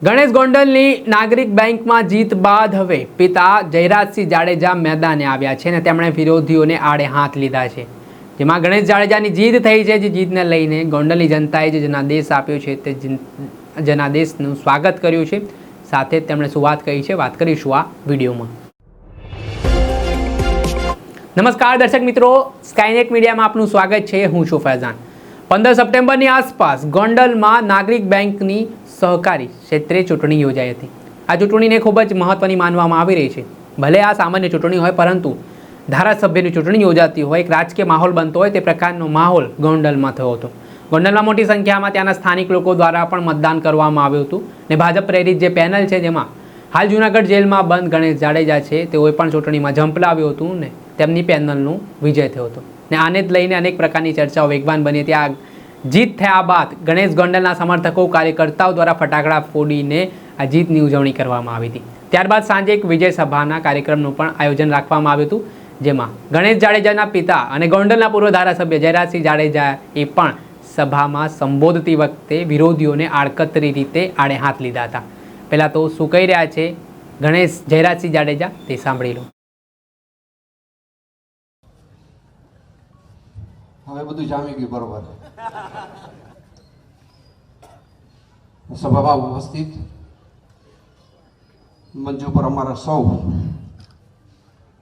ગણેશ ગોંડલની નાગરિક બેંકમાં જીત બાદ હવે પિતા જયરાજસિંહ જાડેજા મેદાને આવ્યા છે અને તેમણે વિરોધીઓને આડે હાથ લીધા છે, જેમાં ગણેશ જાડેજાની જીત થઈ છે। જે જીતને લઈને ગોંડલની જનતાએ જે જનાદેશ આપ્યો છે તે જનાદેશનું સ્વાગત કર્યું છે। સાથે જ તેમણે શું વાત કહી છે, વાત કરીશું આ વિડીયોમાં। નમસ્કાર દર્શક મિત્રો, સ્કાયનેટ મીડિયામાં આપનું સ્વાગત છે। હું છું ફૈઝાન। 15 સપ્ટેમ્બરની આસપાસ ગોંડલમાં નાગરિક બેંકની સહકારી ક્ષેત્રે ચૂંટણી યોજાઈ હતી। આ ચૂંટણીને ખૂબ જ મહત્વની માનવામાં આવી રહી છે। ભલે આ સામાન્ય ચૂંટણી હોય, પરંતુ ધારાસભ્યની ચૂંટણી યોજાતી હોય, એક રાજકીય માહોલ બનતો હોય, તે પ્રકારનો માહોલ ગોંડલમાં થયો હતો। ગોંડલમાં મોટી સંખ્યામાં ત્યાંના સ્થાનિક લોકો દ્વારા પણ મતદાન કરવામાં આવ્યું હતું ને ભાજપ પ્રેરિત જે પેનલ છે, જેમાં હાલ જૂનાગઢ જેલમાં બંધ ગણેશ જાડેજા છે, તેઓએ પણ ચૂંટણીમાં ઝંપલાવ્યું હતું ને તેમની પેનલનું વિજય થયો હતો ને આને જ લઈને અનેક પ્રકારની ચર્ચાઓ વેગવાન બની હતી। આ જીત થયા બાદ ગણેશ ગોંડલના સમર્થકો કાર્યકર્તાઓ દ્વારા ફટાકડા ફોડીને આ જીતની ઉજવણી કરવામાં આવી હતી। ત્યારબાદ સાંજે એક વિજય સભાના કાર્યક્રમનું પણ આયોજન રાખવામાં આવ્યું હતું, જેમાં ગણેશ જાડેજાના પિતા અને ગોંડલના પૂર્વ ધારાસભ્ય જયરાજસિંહ જાડેજાએ પણ સભામાં સંબોધતી વખતે વિરોધીઓને આડકતરી રીતે આડે હાથ લીધા હતા। પહેલાં તો શું કહી રહ્યા છે ગણેશ જયરાજસિંહ જાડેજા તે સાંભળી લો। હવે બધું જામી ગયું બરોબર। સભામાં ઉપસ્થિત મંચ ઉપર અમારા સૌ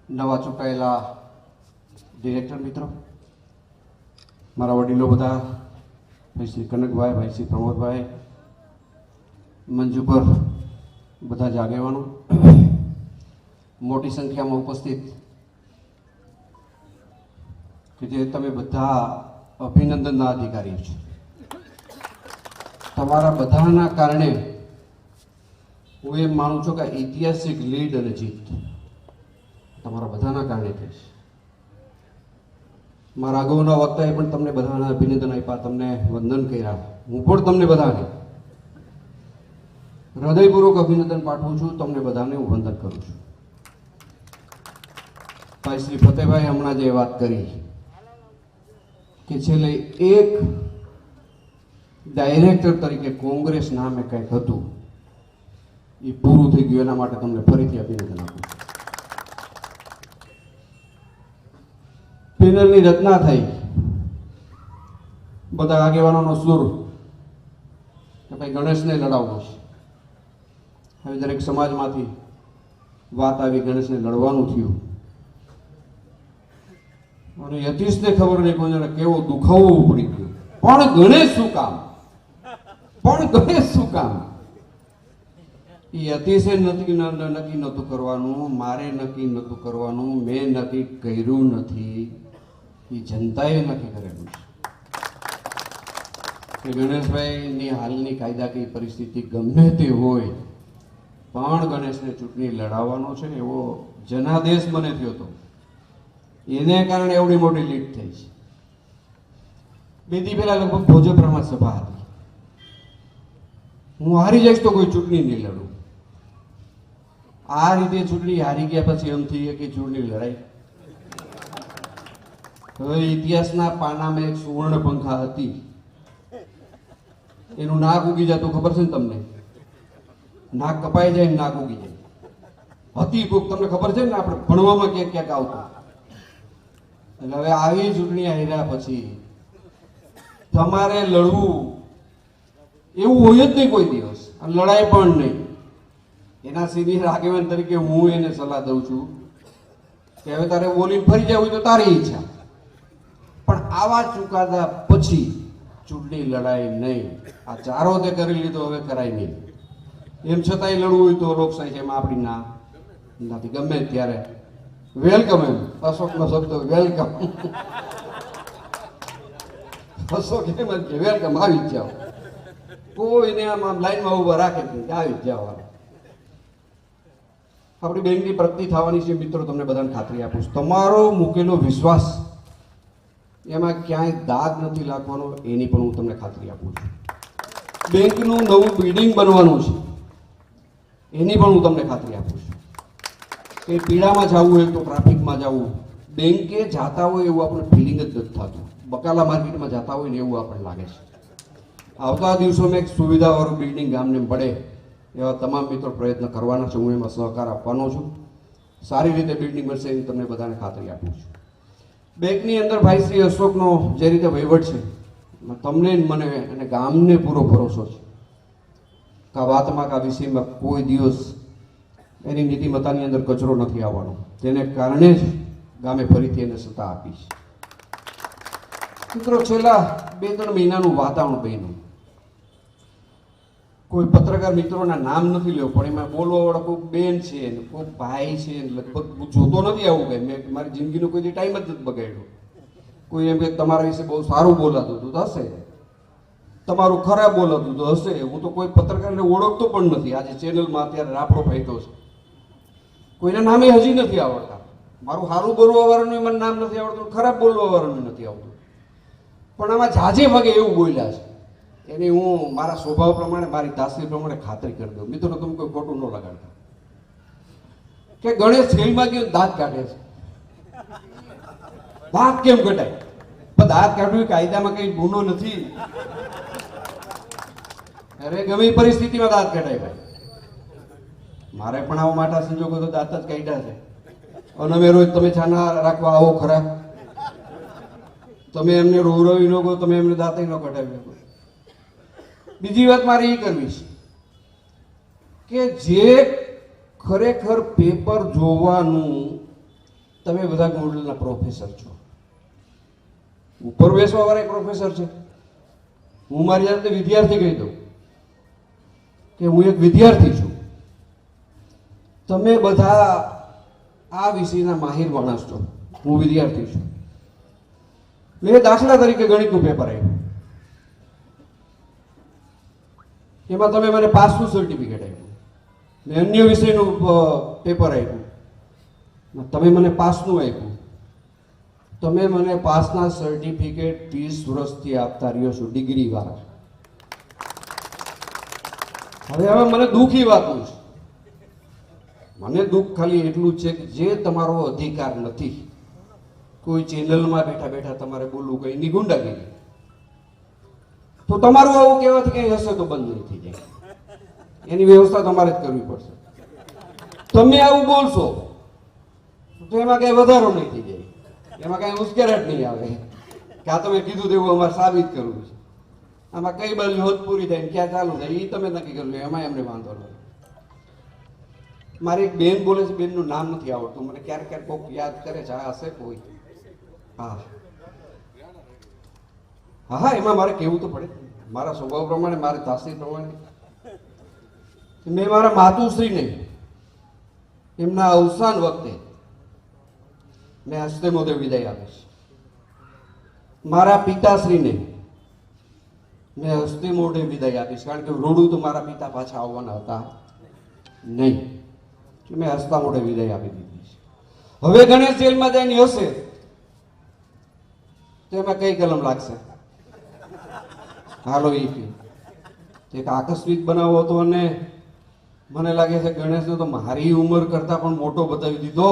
નવા ચૂંટાયેલા ડિરેક્ટર મિત્રો, મારા વડીલો બધા, ભાઈ શ્રી કનકભાઈ, ભાઈ શ્રી પ્રમોદભાઈ, મંચ ઉપર બધા જ આગેવાનો, મોટી સંખ્યામાં ઉપસ્થિત કે જે તમે બધા અભિનંદનના અધિકારીઓ છો। તમારા બધાના કારણે હું એમ માનું છું કે ઐતિહાસિક લીડ અને જીત તમારા બધાના કારણે થઈ છે। મારા અગાઉના વક્તાએ પણ તમને બધાના અભિનંદન આપ્યા, તમને વંદન કર્યા। હું પણ તમને બધાને હૃદયપૂર્વક અભિનંદન પાઠવું છું, તમને બધાને હું વંદન કરું છું। ભાઈ શ્રી ફતેહભાઈ હમણાં જે વાત કરી કે છેલ્લે એક ડાયરેક્ટર તરીકે કોંગ્રેસ નામે કંઈક હતું, એ પૂરું થઈ ગયું। એના માટે તમને ફરીથી અભિનંદન આપું છું। પેનલની રચના થઈ, બધા આગેવાનોનો સુર કે ભાઈ ગણેશને લડાવવો છે। હવે દરેક સમાજમાંથી વાત આવી, ગણેશને લડવાનું થયું અને યતીશને ખબર નહીં કોઈને કેવો દુખાવો પડી ગયો, પણ ગણેશ શું કામ, પણ ગણેશ શું કામ? એ યતીશે નક્કી નહોતું કરવાનું, મારે નક્કી નહોતું કરવાનું, મેં નક્કી કર્યું નથી, એ જનતાએ નક્કી કરેલું છે કે ગણેશભાઈની હાલની કાયદાકીય પરિસ્થિતિ ગમે તે હોય, પણ ગણેશને ચૂંટણી લડાવવાનો છે, એવો જનાદેશ મને થયો હતો। એને કારણે એવડી મોટી લીડ થઈ છે। બે દી પહેલા લગભગ ભોજપરામાં સભા હતી, હું હારી જઈશ તો કોઈ ચૂંટણી નહીં લડું। આ રીતે ચૂંટણી હારી ગયા પછી એમ થઈ કે ચૂંટણી લડાઈ। હવે ઇતિહાસના પાનામાં એક સુવર્ણ પંખા હતી, એનું નાક ઉગી જતું ખબર છે ને તમને? નાક કપાઈ જાય ને નાક ઉગી જાય હતી કોક, તમને ખબર છે ને? આપણે ભણવામાં ક્યાંક ક્યાંક આવતું। એટલે હવે આવી ચૂંટણી હાર્યા પછી તમારે લડવું એવું હોય જ નહીં કોઈ દિવસ, અને લડાઈ પણ નહીં। એના સિનિયર આગેવાન તરીકે હું એને સલાહ દઉં છું કે હવે તારે બોલીને ફરી જવું હોય તો તારી ઈચ્છા, પણ આવા ચુકાદા પછી ચૂંટણી લડાઈ નહીં। આ ચારો તે કરી લીધો, હવે કરાય નહીં। એમ છતાંય લડવું હોય તો લોકશાહી છે, એમાં આપણી ના નથી। ગમે ત્યારે વેલકમ, એમ અશોકનો શબ્દ વેલકમ, અશોક એમ જ છે વેલકમ, આવી જ જાઓ। કોઈને આમ લાઈનમાં ઉભા રાખે જ નહીં, આવી જ જાઓ। આપણી બેંકની પ્રગતિ થવાની છે મિત્રો, તમને બધાને ખાતરી આપું છું। તમારો મૂકેલો વિશ્વાસ એમાં ક્યાંય દાગ નથી લાગવાનો, એની પણ હું તમને ખાતરી આપું છું। બેંકનું નવું બિલ્ડિંગ બનવાનું છે, એની પણ હું તમને ખાતરી આપું છું। કે પીડામાં જવું હોય તો ટ્રાફિકમાં જવું, બેંકે જાતા હોય એવું આપણે ફિલિંગ જ નથી થતું, બકાલા માર્કેટમાં જતા હોય ને એવું આપણને લાગે છે। આવતા દિવસોમાં એક સુવિધાવાળું બિલ્ડિંગ ગામને પડે એવા તમામ મિત્રો પ્રયત્ન કરવાના છે. હું એમાં સહકાર આપવાનો છું. સારી રીતે બિલ્ડિંગ બનશે એની તમને બધાને ખાતરી આપું છું. બેંકની અંદર ભાઈ શ્રી અશોકનો જે રીતે વહીવટ છે એમાં તમને ને મને અને ગામને પૂરો ભરોસો છે કે આ વાતમાં કે આ વિષયમાં કોઈ દિવસ એની નીતિમત્તાની અંદર કચરો નથી આવવાનો. તેને કારણે જ ગામે ફરીથી એને સત્તા આપી છે. મિત્રો, છેલ્લા 2-3 મહિનાનું વાતાવરણ બન્યું. કોઈ પત્રકાર મિત્રોના નામ નથી લેવો પણ એમાં બોલવાવાળા કોઈ બેન છે ને કોઈ ભાઈ છે ને લગભગ હું જોતો નથી આવું કંઈ. મેં મારી જિંદગીનો કોઈ ટાઈમ જ નથી બગાડ્યો. કોઈ એમ કે તમારા વિશે બહુ સારું બોલાતું હતું તો હશે, તમારું ખરાબ બોલાતું તો હશે. હું તો કોઈ પત્રકારને ઓળખતો પણ નથી. આજે ચેનલમાં અત્યારે રાફડો ફાયદો છે. કોઈના નામે હજી નથી આવડતા. મારું સારું બોલવાવાળાનું મને નામ નથી આવડતું, ખરાબ બોલવાવાળાનું નથી આવડતું. પણ આમાં જાજે ભાગે એવું બોલ્યા છે એની હું મારા સ્વભાવ પ્રમાણે, મારી તાસીર પ્રમાણે ખાતરી કરી દઉં. મિત્રો, તમે કોઈ ખોટું ન લગાડતા કે ગણેશ જેલમાં ગયો દાંત કાઢે છે. દાંત કેમ કઢાય? પણ દાંત કાઢવું કાયદામાં કઈ ગુનો નથી. અરે ગમે એ પરિસ્થિતિમાં દાંત કઢાય ભાઈ. મારે પણ આવો માટા સંજોગો તો દાંત જ કાઢ્યા છે. અને અમે રોજ તમે છાના રાખવા આવો ખરા? તમે એમને રોવરાવી ન કહો, તમે એમને દાંત ન કઢાવી શકો. બીજી વાત મારે એ કરવી છે કે જે ખરેખર પેપર જોવાનું, તમે બધા ગોંડલના પ્રોફેસર છો, ઉપર બેસવા વાળા પ્રોફેસર છે. હું મારી જાતે વિદ્યાર્થી કહી દઉં કે હું એક વિદ્યાર્થી છું. તમે બધા આ વિષયના માહિર માણસ છો, હું વિદ્યાર્થી છું. મેં દાખલા તરીકે ગણિતનું પેપર આપ્યું. એમાં તમે મને પાસનું સર્ટિફિકેટ આપ્યું. મેં અન્ય વિષયનું પેપર આપ્યું, તમે મને પાસનું આપ્યું. તમે મને પાસના સર્ટિફિકેટ 20 વર્ષથી આપતા રહ્યો છો, ડિગ્રી વાળા. હવે મને દુઃખી વાતનું છે. મને દુઃખ ખાલી એટલું જ છે કે જે તમારો અધિકાર નથી, કોઈ ચેનલમાં બેઠા બેઠા તમારે બોલવું કઈ ની ગુંડાગીરી, તો તમારું આવું કહેવાથી કઈ હશે તો બંધ નહીં થઈ જાય. એની વ્યવસ્થા તમારે જ કરવી પડશે. તમે આવું બોલશો તો એમાં કઈ વધારો નહીં થઈ જાય, એમાં કઈ ઉશ્કેરાટ નહીં આવે કે આ તમે કીધું તેવું અમારે સાબિત કરવું છે. આમાં કઈ બાજુ હોત પૂરી થાય ક્યાં ચાલુ થાય એ તમે નક્કી કરી લો, એમાં એમને વાંધો નથી. મારી એક બેન બોલે છે, બેનનું નામ નથી આવડતું મને. ક્યારેક ક્યારેક કોઈક યાદ કરે છે, આ હશે કોઈ. હા હા હા, એમાં મારે કહેવું તો પડે. મારા સ્વભાવ પ્રમાણે, મારી તાસીર પ્રમાણે મેં મારા માતુશ્રીને એમના અવસાન વખતે મેં હસ્તે મોઢે વિદાય આપીશ. મારા પિતાશ્રીને મેં હસ્તે મોઢે વિદાય આપીશ, કારણ કે રોડું તો મારા પિતા પાછા આવવાના હતા નહીં. મેં હસતા મોઢે વિદાય આપી દીધી છે. હવે ગણેશ જેલમાં જઈને હશે તો એમાં કઈ કલમ લાગશે? હાલો એ એક આકસ્મિક બનાવો હતો અને મને લાગે છે ગણેશને તો મારી ઉંમર કરતા પણ મોટો બતાવી દીધો.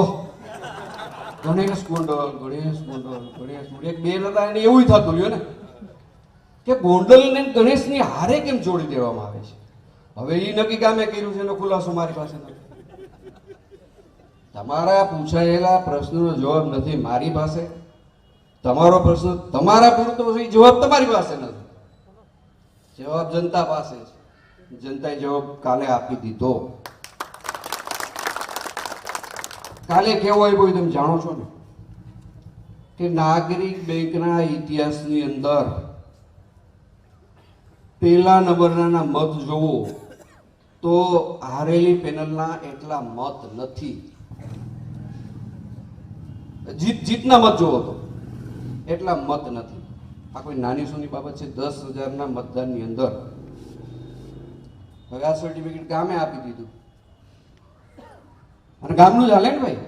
ગણેશ ગોંડલ, ગણેશ ગોંડલ, ગણેશ ગોંડલ. એક બેન હતા એને એવું થતું રહ્યું ને કે ગોંડલ ને ગણેશની હારે કેમ જોડી દેવામાં આવે છે. હવે એ નક્કી કામે કર્યું છે એનો ખુલાસો મારી પાસે નથી. તમારા પૂછાયેલા પ્રશ્નનો જવાબ નથી મારી પાસે. તમારો પ્રશ્ન તમારા પૂરતો છે, જવાબ તમારી પાસે નથી. જવાબ જનતા પાસે છે. જનતાએ જવાબ કાલે આપી દીધો. કાલે કેવો આવ્યો તમે જાણો છો ને કે નાગરિક બેંકના ઇતિહાસની અંદર પહેલા નંબરના મત જોવો તો હારેલી પેનલના એટલા મત નથી. જીતના મત જોવો તો એટલા મત નથી. આ કોઈ નાની સૂની બાબત છે. 10,000ના મતદાનની અંદર હવે આ સર્ટિફિકેટ ગામે આપી દીધું અને ગામનું જ હાલે ને ભાઈ.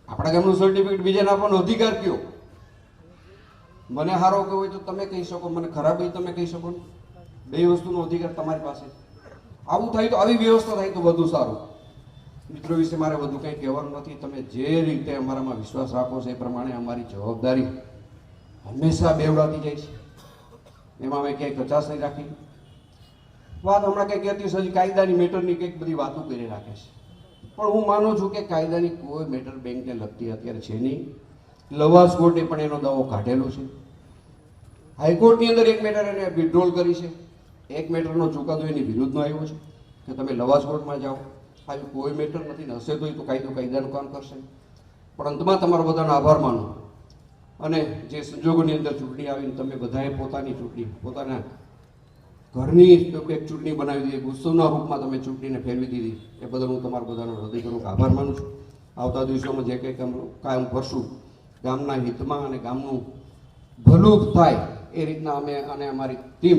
આપણા ગામનું સર્ટિફિકેટ બીજાને આપવાનો અધિકાર કયો? મને સારો કહ્યું હોય તો તમે કહી શકો, મને ખરાબ હોય તમે કહી શકો. બે વસ્તુનો અધિકાર તમારી પાસે. આવું થાય તો, આવી વ્યવસ્થા થાય તો વધુ સારું. મિત્રો વિશે મારે વધુ કંઈ કહેવાનું નથી. તમે જે રીતે અમારામાં વિશ્વાસ રાખો છો એ પ્રમાણે અમારી જવાબદારી હંમેશા બેવડાતી જાય છે. એમાં અમે ક્યાંય કચાશ નહીં રાખી. વાત હમણાં કંઈક કહેતી હશે, હજી કાયદાની મેટરની કંઈક બધી વાતો કરી રાખે છે. પણ હું માનું છું કે કાયદાની કોઈ મેટર બેંકને લગતી અત્યારે છે નહીં. લવાસ કોર્ટે પણ એનો દાવો કાઢેલો છે. હાઈકોર્ટની અંદર એક મેટર એને વિડ્રોલ કરી છે. એક મેટરનો ચુકાદો એની વિરુદ્ધનો આવ્યો છે કે તમે લવાસ કોર્ટમાં જાઓ. આવી કોઈ મેટર નથી ને હશે તો એ તો કાયદાનું કામ કરશે. પણ અંતમાં તમારો બધાનો આભાર માનું અને જે સંજોગોની અંદર ચૂંટણી આવીને તમે બધાએ પોતાની ચૂંટણી પોતાના ઘરની એક ચૂંટણી બનાવી દીધી, ઉત્સવના રૂપમાં તમે ચૂંટણીને ફેરવી દીધી, એ બદલ હું તમારો બધાનો હૃદયપૂર્વક આભાર માનું છું. આવતા દિવસોમાં જે કંઈક કામ કરશું ગામના હિતમાં અને ગામનું ભલું થાય એ રીતના અમે અને અમારી ટીમ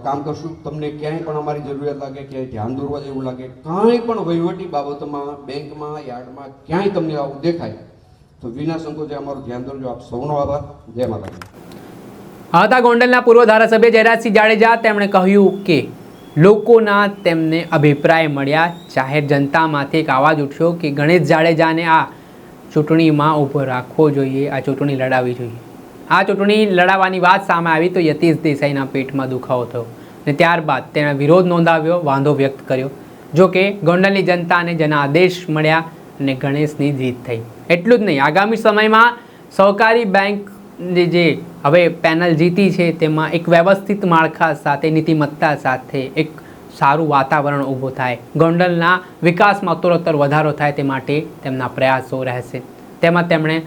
કામ કરશું. તમને ક્યાંય પણ અમારી જરૂરિયાત લાગે, ક્યાંય ધ્યાન દોરવા જેવું લાગે, કાંઈ પણ વહીવટી બાબતમાં બેંકમાં યાર્ડમાં ક્યાંય તમને આવું દેખાય તો વિના સંકોચે અમારું ધ્યાન દોરજો. આપ સૌનો આભાર. જય માતાજી. હતા ગોંડલના પૂર્વ ધારાસભ્ય જયરાજસિંહ જાડેજા. તેમણે કહ્યું કે લોકોના તેમને અભિપ્રાય મળ્યા, જાહેર જનતામાંથી એક અવાજ ઉઠ્યો કે ગણેશ જાડેજાને આ ચૂંટણીમાં ઊભો રાખવો જોઈએ, આ ચૂંટણી લડાવવી જોઈએ. આ ચૂંટણી લડાવવાની વાત સામે આવી તો યતીશ દેસાઈના પેટમાં દુખાવો થયો અને ત્યારબાદ તેણે વિરોધ નોંધાવ્યો, વાંધો વ્યક્ત કર્યો. જો કે ગોંડલની જનતાને જનાદેશ મળ્યા અને ગણેશની જીત થઈ. એટલું જ નહીં, આગામી સમયમાં સહકારી બેંકની જે હવે પેનલ જીતી છે તેમાં એક વ્યવસ્થિત માળખા સાથે, નીતિમત્તા સાથે એક સારું વાતાવરણ ઊભું થાય, ગોંડલના વિકાસમાં ઉત્તરોત્તર વધારો થાય તે માટે તેમના પ્રયાસો રહેશે. તેમાં તેમણે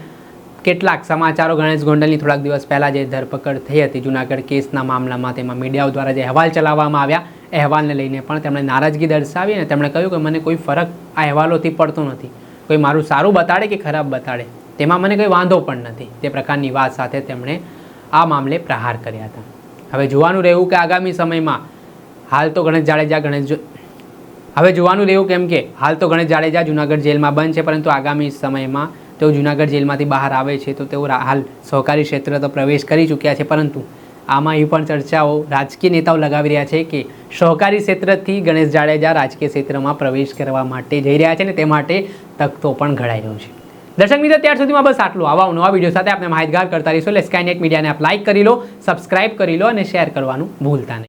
કેટલાક સમાચારો, ગણેશ ગોંડલની થોડાક દિવસ પહેલાં જે ધરપકડ થઈ હતી જૂનાગઢ કેસના મામલામાં, તેમાં મીડિયાઓ દ્વારા જે અહેવાલ ચલાવવામાં આવ્યા, અહેવાલને લઈને પણ તેમણે નારાજગી દર્શાવી અને તેમણે કહ્યું કે મને કોઈ ફરક આ અહેવાલોથી પડતો નથી. કોઈ મારું સારું બતાડે કે ખરાબ બતાડે તેમાં મને કોઈ વાંધો પણ નથી. તે પ્રકારની વાત સાથે તેમણે આ મામલે પ્રહાર કર્યા હતા. હવે જોવાનું રહ્યું કે આગામી સમયમાં હાલ તો ગણેશ જાડેજા જૂનાગઢ જેલમાં બંધ છે, પરંતુ આગામી સમયમાં તેઓ જૂનાગઢ જેલમાંથી બહાર આવે છે તો તેઓ હાલ સહકારી ક્ષેત્ર તો પ્રવેશ કરી ચૂક્યા છે, પરંતુ આમાં એ પણ ચર્ચાઓ રાજકીય નેતાઓ લગાવી રહ્યા છે કે સહકારી ક્ષેત્રથી ગણેશ જાડેજા રાજકીય ક્ષેત્રમાં પ્રવેશ કરવા માટે જઈ રહ્યા છે અને તે માટે તકતો પણ ઘડાઈ રહ્યો છે. દર્શક મિત્રો, ત્યાર સુધીમાં બસ આટલું. આવા નવા વિડીયો સાથે આપણે માહિતગાર કરતા રહીશું. એટલે સ્કાયનેટ મીડિયાને આપ લાઇક કરી લો, સબસ્ક્રાઇબ કરી લો અને શેર કરવાનું ભૂલતા નહીં.